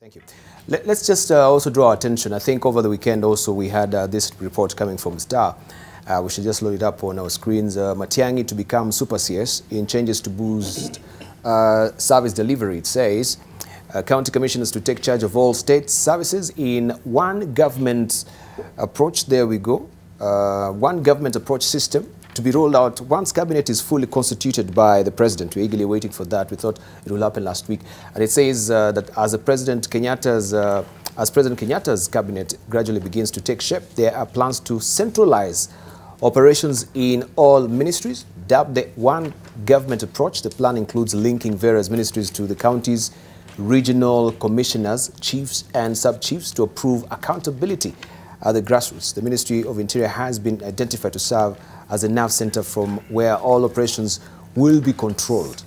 Thank you. Let's just also draw our attention. I think over the weekend also we had this report coming from Star. We should just load it up on our screens. Matiang'i to become Super CS in changes to boost service delivery. It says county commissioners to take charge of all state services in one government approach. There we go. One government approach system to be rolled out once cabinet is fully constituted by the president. We're eagerly waiting for that. We thought it will happen last week. And it says that as President Kenyatta's cabinet gradually begins to take shape, there are plans to centralize operations in all ministries, dubbed the one government approach. The plan includes linking various ministries to the counties, regional commissioners, chiefs and sub-chiefs to approve accountability at the grassroots. The Ministry of Interior has been identified to serve as a nerve center from where all operations will be controlled.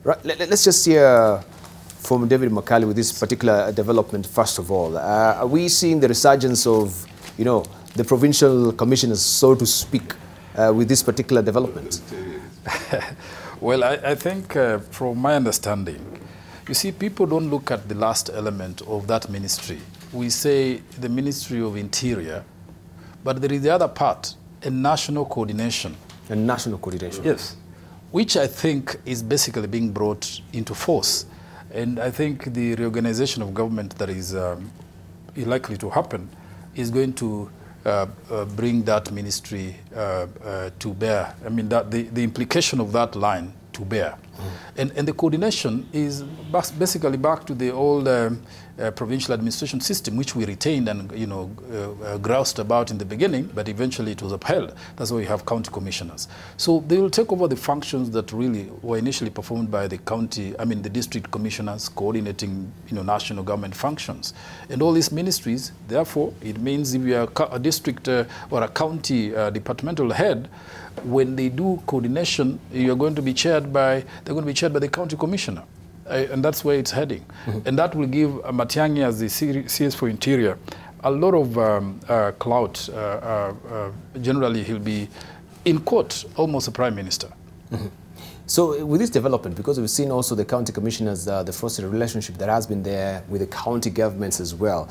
Right, let's just hear from David Makali with this particular development first of all. Are we seeing the resurgence of, the provincial commissioners, so to speak, with this particular development? Well, I think from my understanding, you see, people don't look at the last element of that ministry. We say the Ministry of Interior, but there is the other part, a national coordination. A national coordination? Yes, which I think is basically being brought into force. And I think the reorganization of government that is likely to happen is going to bring that ministry to bear. I mean, that the implication of that line to bear. And the coordination is basically back to the old provincial administration system, which we retained and groused about in the beginning, but eventually it was upheld. That's why we have county commissioners. So they will take over the functions that really were initially performed by the the district commissioners coordinating national government functions. And all these ministries, therefore, it means if you are a district or a county departmental head, when they do coordination, they're going to be chaired by the county commissioner. And that's where it's heading. And that will give Matiang'i as the CS for Interior a lot of clout. Generally, he'll be, in quote, almost a prime minister. So with this development, because we've seen also the county commissioners, the frosted relationship that has been there with the county governments as well,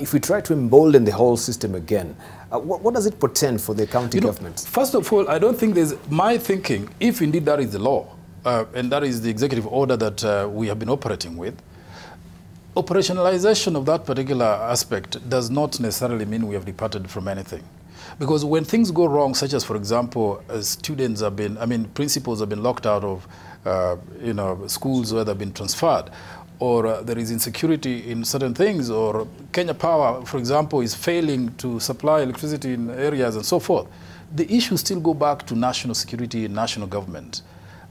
if we try to embolden the whole system again, what does it portend for the county governments? First of all, I don't think there's, my thinking, if indeed that is the law, and that is the executive order that we have been operating with, operationalization of that particular aspect does not necessarily mean we have departed from anything. Because when things go wrong, such as, for example, students have been, principals have been locked out of, schools where they've been transferred, or there is insecurity in certain things, or Kenya Power, for example, is failing to supply electricity in areas and so forth, the issues still go back to national security and national government.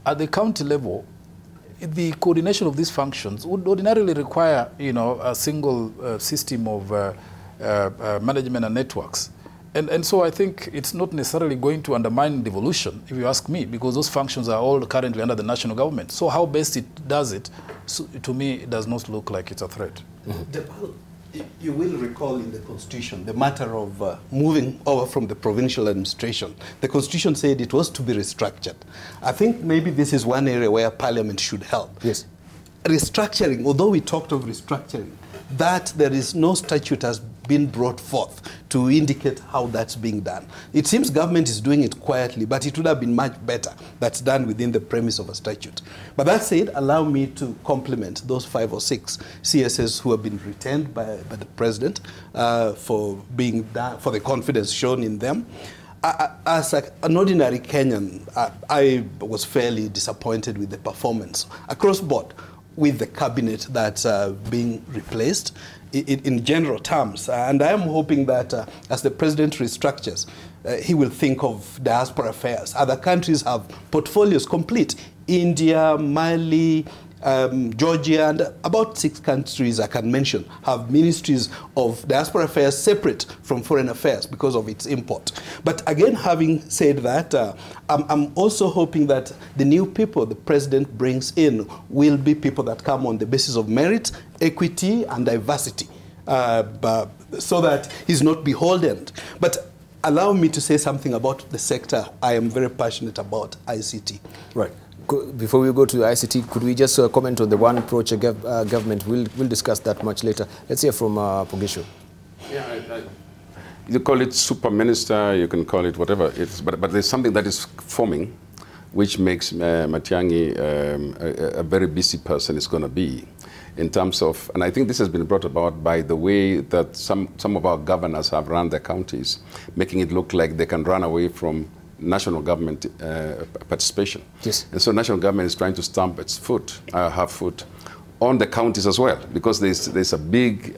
At the county level, the coordination of these functions would ordinarily require, a single system of management and networks. And so I think it's not necessarily going to undermine devolution, if you ask me, because those functions are all currently under the national government. So how best it does it, to me, it does not look like it's a threat. Debarl, you will recall in the Constitution the matter of moving over from the provincial administration. The Constitution said it was to be restructured. I think maybe this is one area where Parliament should help. Yes. Restructuring, although we talked of restructuring, that there is no statute has been brought forth to indicate how that's being done. It seems government is doing it quietly, but it would have been much better that's done within the premise of a statute. But that said, allow me to compliment those 5 or 6 CSS who have been retained by the president for the confidence shown in them. As an ordinary Kenyan, I was fairly disappointed with the performance across board with the cabinet that's being replaced in general terms. And I am hoping that as the president restructures, he will think of diaspora affairs. Other countries have portfolios complete. India, Mali, Georgia, and about 6 countries I can mention have ministries of diaspora affairs separate from foreign affairs because of its import. But again, having said that, I'm also hoping that the new people the president brings in will be people that come on the basis of merit, equity, and diversity, so that he's not beholden. But allow me to say something about the sector I am very passionate about, ICT. Right. before we go to ICT, could we just comment on the one approach government? We'll discuss that much later. Let's hear from Pogisho. Yeah, you call it super minister, you can call it whatever it is, but there's something that is forming, which makes Matiang'i a very busy person is going to be, in terms of, and I think this has been brought about by the way that some of our governors have run their counties, making it look like they can run away from national government participation. Yes. And so national government is trying to stamp its foot, her foot, on the counties as well, because there's a big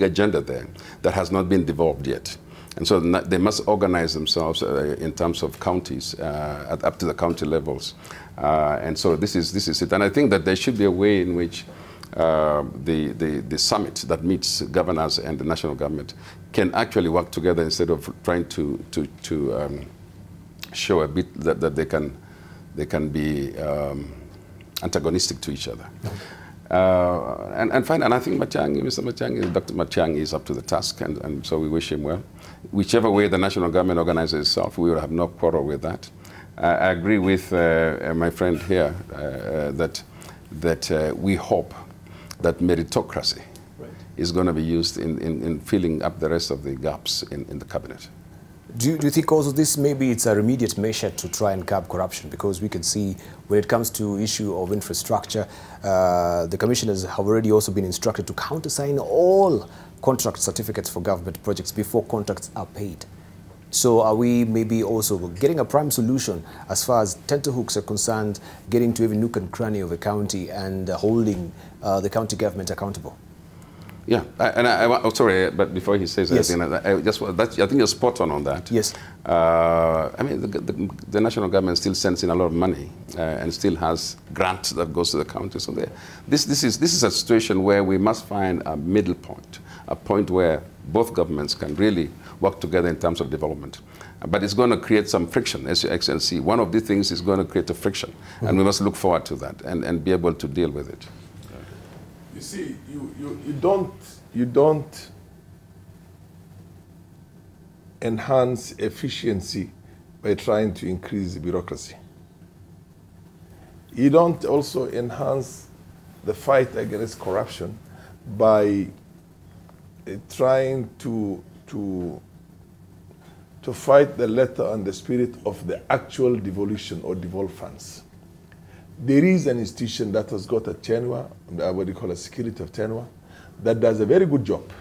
agenda there that has not been developed yet. And so they must organize themselves in terms of counties, up to the county levels. And so this is it. And I think that there should be a way in which the summit that meets governors and the national government can actually work together instead of trying to show a bit that they can be antagonistic to each other. And I think Dr. Matiang'i is up to the task, and so we wish him well. Whichever way the national government organizes itself, we will have no quarrel with that. I agree with my friend here that we hope that meritocracy is going to be used in filling up the rest of the gaps in the cabinet. Do you think also this maybe it's a immediate measure to try and curb corruption? Because we can see when it comes to issue of infrastructure, the commissioners have already also been instructed to countersign all contract certificates for government projects before contracts are paid. So are we maybe also getting a prime solution as far as tenterhooks are concerned, getting to every nook and cranny of a county and holding the county government accountable? Yeah, sorry, but before he says anything, I think you're spot on that. Yes. I mean, the national government still sends in a lot of money and still has grants that goes to the county. So this is a situation where we must find a middle point, a point where both governments can really work together in terms of development. But it's going to create some friction, as you can see. One of the things is going to create a friction, and we must look forward to that and be able to deal with it. You see, you don't enhance efficiency by trying to increase the bureaucracy. You don't also enhance the fight against corruption by trying to fight the letter and the spirit of the actual devolution or devolved funds. There is an institution that has got a tenure, what you call a security of tenure, that does a very good job.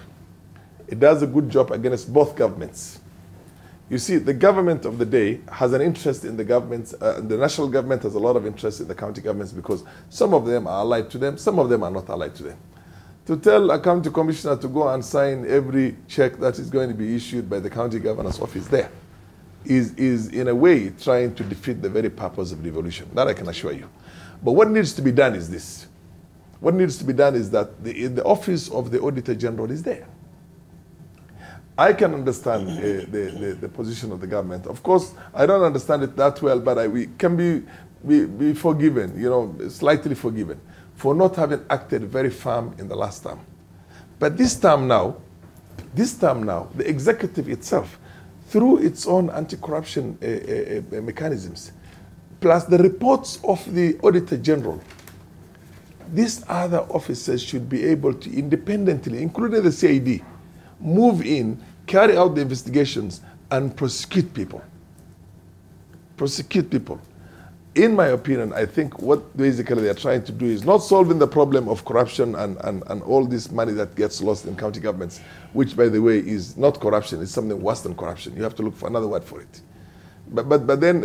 It does a good job against both governments. You see, the government of the day has an interest in the governments, the national government has a lot of interest in the county governments because some of them are allied to them, some of them are not allied to them. To tell a county commissioner to go and sign every check that is going to be issued by the county governor's office there is in a way trying to defeat the very purpose of devolution. That I can assure you. But what needs to be done is this. What needs to be done is that the office of the Auditor General is there. I can understand the position of the government. Of course, I don't understand it that well, but we can be forgiven, you know, slightly forgiven, for not having acted very firm in the last term. But this term now, the executive itself, through its own anti-corruption mechanisms, plus the reports of the Auditor General, these other officers should be able to independently, including the CID, move in, carry out the investigations, and prosecute people. Prosecute people. In my opinion, I think what basically they're trying to do is not solving the problem of corruption and all this money that gets lost in county governments, which, by the way, is not corruption. It's something worse than corruption. You have to look for another word for it. But then,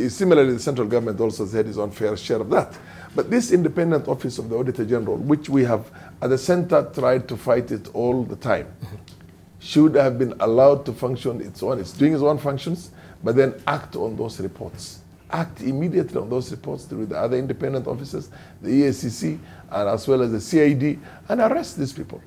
similarly, the central government also has had its own fair share of that. But this independent office of the Auditor General, which we have at the center tried to fight it all the time, should have been allowed to function its own. It's doing its own functions, but then act on those reports. Act immediately on those reports through the other independent officers, the EACC, and as well as the CID, and arrest these people.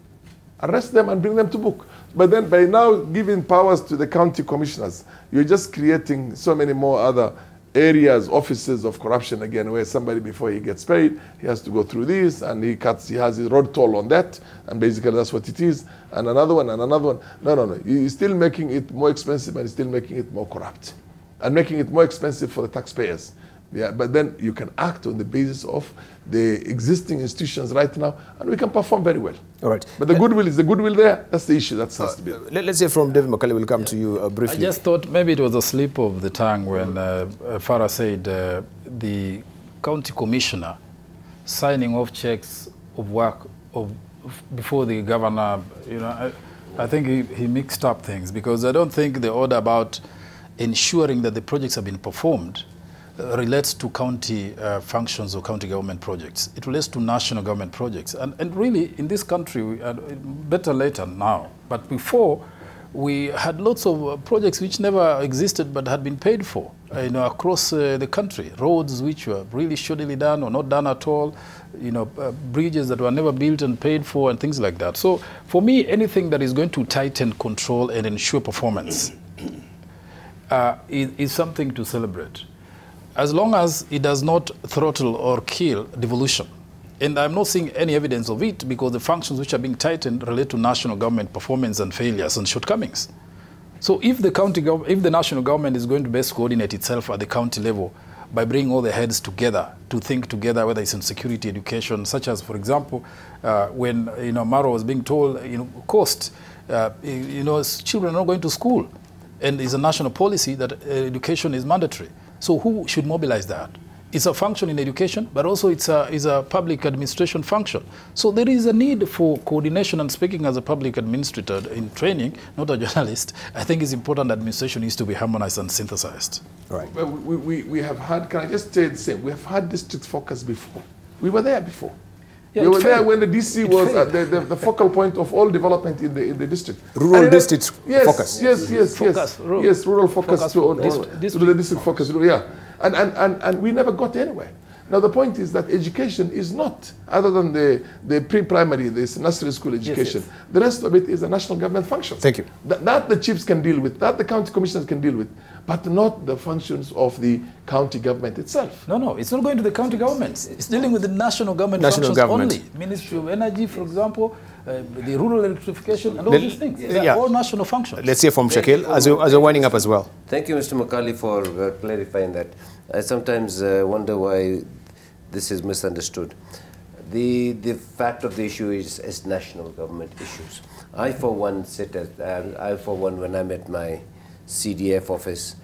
Arrest them and bring them to book. But then by now giving powers to the county commissioners, you're just creating so many more other areas, offices of corruption again, where somebody, before he gets paid, he has to go through this, and he has his road toll on that, and basically that's what it is, and another one, and another one. No. You're still making it more expensive, and still making it more corrupt, and making it more expensive for the taxpayers, Yeah, but then you can act on the basis of the existing institutions right now, and we can perform very well. All right. But the goodwill is the goodwill there. That's the issue. That has to be. Let's hear from David Makali. We'll come to you briefly. I just thought maybe it was a slip of the tongue when Farah said the county commissioner signing off checks of work before the governor. You know, I think he mixed up things, because I don't think the order about ensuring that the projects have been performed relates to county functions or county government projects. It relates to national government projects. And really, in this country, better later now, but before, we had lots of projects which never existed but had been paid for, you know, across the country. Roads which were really shoddily done or not done at all, you know, bridges that were never built and paid for, and things like that. So for me, anything that is going to tighten control and ensure performance is something to celebrate, as long as it does not throttle or kill devolution. And I'm not seeing any evidence of it, because the functions which are being tightened relate to national government performance and failures and shortcomings. So if the national government is going to best coordinate itself at the county level by bringing all the heads together to think together, whether it's in security, education, such as, for example, when, you know, Maro was being told, you know, cost, you know, children are not going to school, and it's a national policy that education is mandatory. So who should mobilize that? It's a function in education, but also it's a public administration function. So there is a need for coordination, and speaking as a public administrator in training, not a journalist, I think it's important that administration needs to be harmonized and synthesized. Right. Well, we have had, can I just say the same? We have had district focus before. We were there before. Yeah, we were there when the DC was the focal point of all development in the district. Rural district focus. Yes, rural focus to the district focus. Yeah. And we never got anywhere. Now the point is that education is not, other than the pre-primary, this nursery school education, the rest of it is a national government function. Thank you. That the chiefs can deal with, that the county commissioners can deal with, but not the functions of the county government itself. No, it's not going to the county governments. It's dealing with the national government functions only. Ministry of Energy, for example, the rural electrification, and all these things. They're all national functions. Let's hear from Shakil, as you're winding up as well. Thank you, Mr. Makali, for clarifying that. I sometimes wonder why this is misunderstood. The fact of the issue is national government issues. I, for one, when I'm at my CDF office,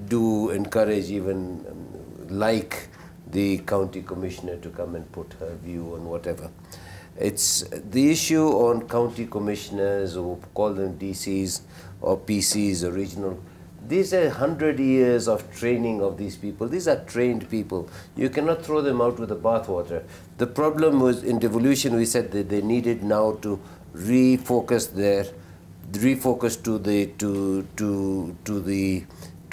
do encourage, even like the county commissioner, to come and put her view on whatever. It's the issue on county commissioners, or call them DCs or PCs or regional. These are 100 years of training of these people. These are trained people. You cannot throw them out with the bathwater. The problem was in devolution, we said that they needed now to refocus to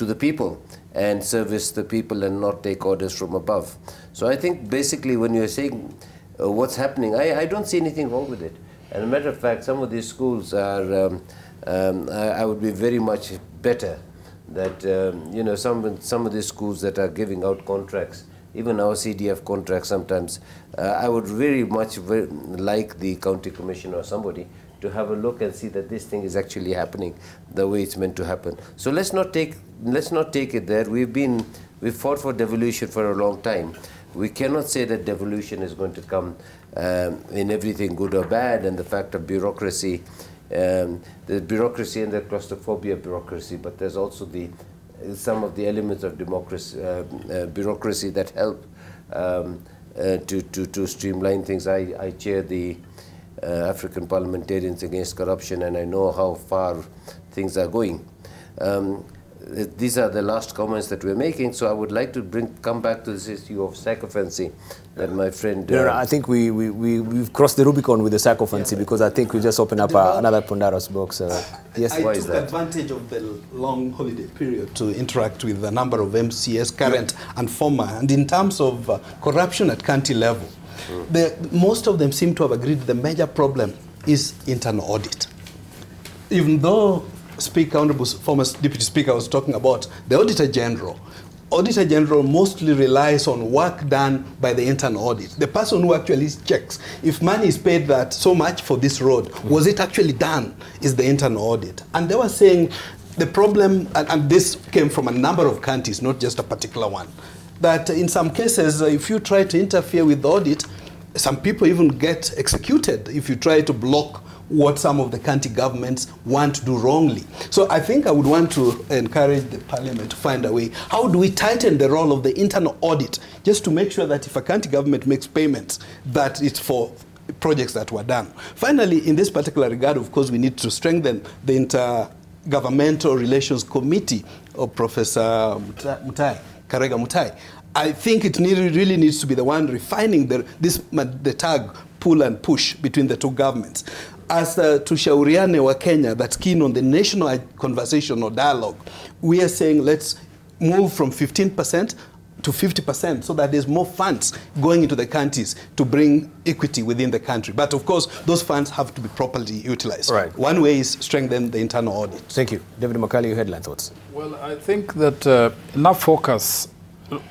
the people and service the people and not take orders from above. So I think basically when you're saying what's happening, I don't see anything wrong with it. And as a matter of fact, some of these schools are, I would be very much better that, you know, some of these schools that are giving out contracts, even our CDF contracts sometimes, I would very much like the county commissioner or somebody to have a look and see that this thing is actually happening the way it's meant to happen. So let's not take it there. We've fought for devolution for a long time. We cannot say that devolution is going to come in everything good or bad, and the fact of bureaucracy. There's bureaucracy and the claustrophobia bureaucracy, but there's also some of the elements of bureaucracy that help to streamline things. I chair the African Parliamentarians Against Corruption, and I know how far things are going. These are the last comments that we're making, so I would like to come back to this issue of sycophancy that my friend... No, I think we've crossed the Rubicon with the sycophancy, because I think we just opened up another Pandora's box. Yes. I took advantage of the long holiday period to interact with a number of MCS, current and former, and in terms of corruption at county level, most of them seem to have agreed the major problem is internal audit. Even though Honorable former Deputy Speaker was talking about the Auditor General. Auditor General mostly relies on work done by the internal audit. The person who actually checks if money is paid that so much for this road, was it actually done, is the internal audit. And they were saying the problem, and this came from a number of counties, not just a particular one, that in some cases, if you try to interfere with the audit, some people even get executed if you try to block what some of the county governments want to do wrongly. So I think I would want to encourage the parliament to find a way. How do we tighten the role of the internal audit just to make sure that if a county government makes payments, that it's for projects that were done? Finally, in this particular regard, of course, we need to strengthen the Intergovernmental Relations Committee of Professor Karega Mutai. I think it really needs to be the one refining the tag, pull and push between the two governments. As Tushauriane wa Kenya, that's keen on the national conversation or dialogue, we are saying let's move from 15% to 50% so that there's more funds going into the counties to bring equity within the country. But of course, those funds have to be properly utilized. Right. One way is strengthen the internal audit. Thank you. David Makali, your headline thoughts. Well, I think that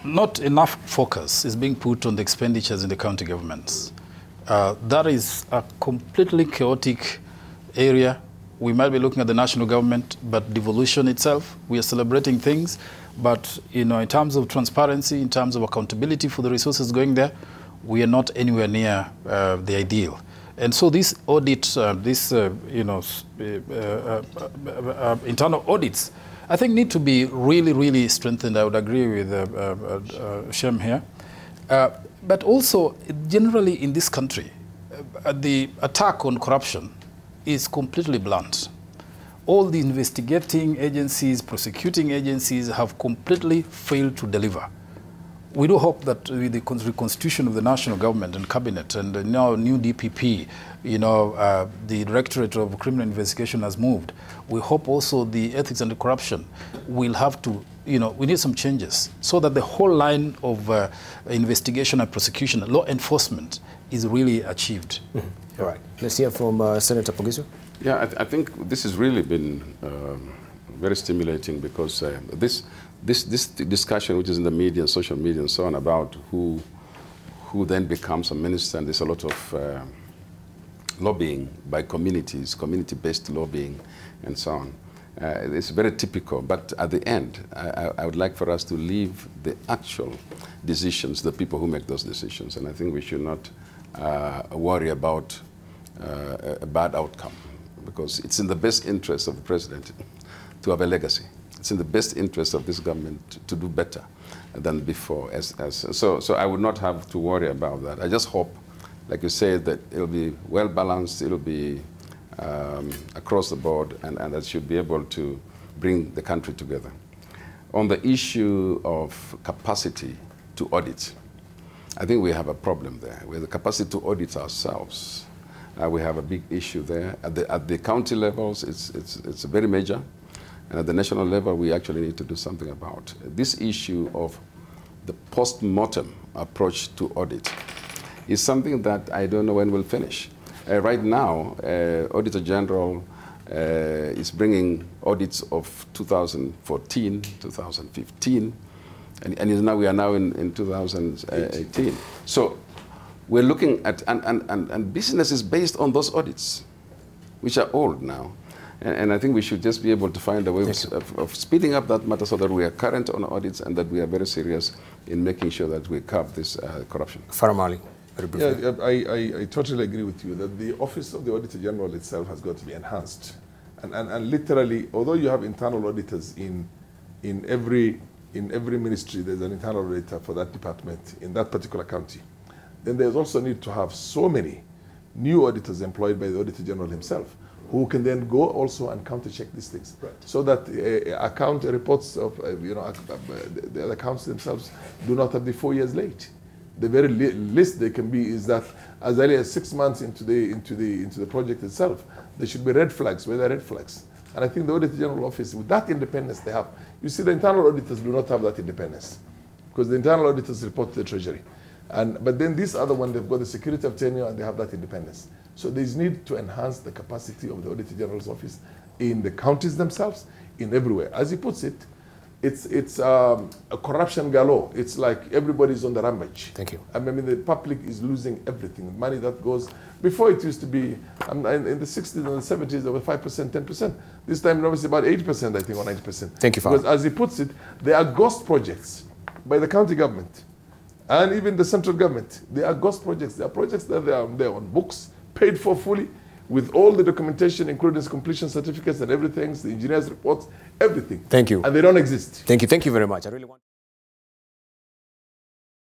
not enough focus is being put on the expenditures in the county governments. That is a completely chaotic area. We might be looking at the national government, but devolution itself, we are celebrating things. But in terms of transparency, in terms of accountability for the resources going there, we are not anywhere near the ideal. And so this audit, internal audits, I think need to be really, really strengthened. I would agree with Shem here. But also, generally in this country, the attack on corruption is completely blunt. All the investigating agencies, prosecuting agencies have completely failed to deliver. We do hope that with the reconstitution of the national government and cabinet and now new DPP, the Directorate of Criminal Investigation has moved. We hope also the ethics and the corruption will have to, we need some changes so that the whole line of investigation and prosecution, law enforcement is really achieved. All right. Let's hear from Senator Pogiso. Yeah, I think this has really been very stimulating because this discussion, which is in the media, social media and so on, about who then becomes a minister, and there's a lot of lobbying by communities, community-based lobbying and so on. It's very typical, but at the end, I would like for us to leave the actual decisions, the people who make those decisions, and I think we should not worry about a bad outcome, because it's in the best interest of the president to have a legacy. It's in the best interest of this government to do better than before. So I would not have to worry about that. I just hope, like you said, that it'll be well balanced, it'll be across the board, and that should be able to bring the country together. On the issue of capacity to audit, I think we have a problem there. We have the capacity to audit ourselves. We have a big issue there. At the county levels, it's very major. And at the national level, we actually need to do something about this issue of the post-mortem approach to audit. Is something that I don't know when we'll finish. Right now, Auditor General is bringing audits of 2014, 2015, and now we are now in 2018. So we're looking at, and business is based on those audits, which are old now. And I think we should just be able to find a way of speeding up that matter so that we are current on audits and that we are very serious in making sure that we curb this corruption. Faramali, very briefly. Yeah, I totally agree with you that the Office of the Auditor General itself has got to be enhanced. And literally, although you have internal auditors in every ministry, there's an internal auditor for that department in that particular county. Then there's also need to have so many new auditors employed by the Auditor General himself, who can then go also and counter-check these things, right, so that account reports of the accounts themselves do not have to be 4 years late. The very least they can be is that as early as 6 months into the project itself, there should be red flags. Where there are red flags, and I think the Auditor General Office, with that independence they have, you see, the internal auditors do not have that independence because the internal auditors report to the Treasury, but then this other one, they've got the security of tenure and they have that independence. So there's need to enhance the capacity of the Auditor General's Office in the counties themselves, in everywhere. As he puts it, It's a corruption galore. It's like everybody's on the rampage. Thank you. I mean, the public is losing everything. Money that goes, before it used to be, in the 60s and the 70s, there were 5%, 10%. This time, obviously, about 8%, I think, or 90%. Thank you, Father. Because as he puts it, there are ghost projects by the county government and even the central government. They are ghost projects. They are projects that they are on books, paid for fully, with all the documentation, including completion certificates and everything, the engineer's reports, everything. Thank you. And they don't exist. Thank you. Thank you very much. I really want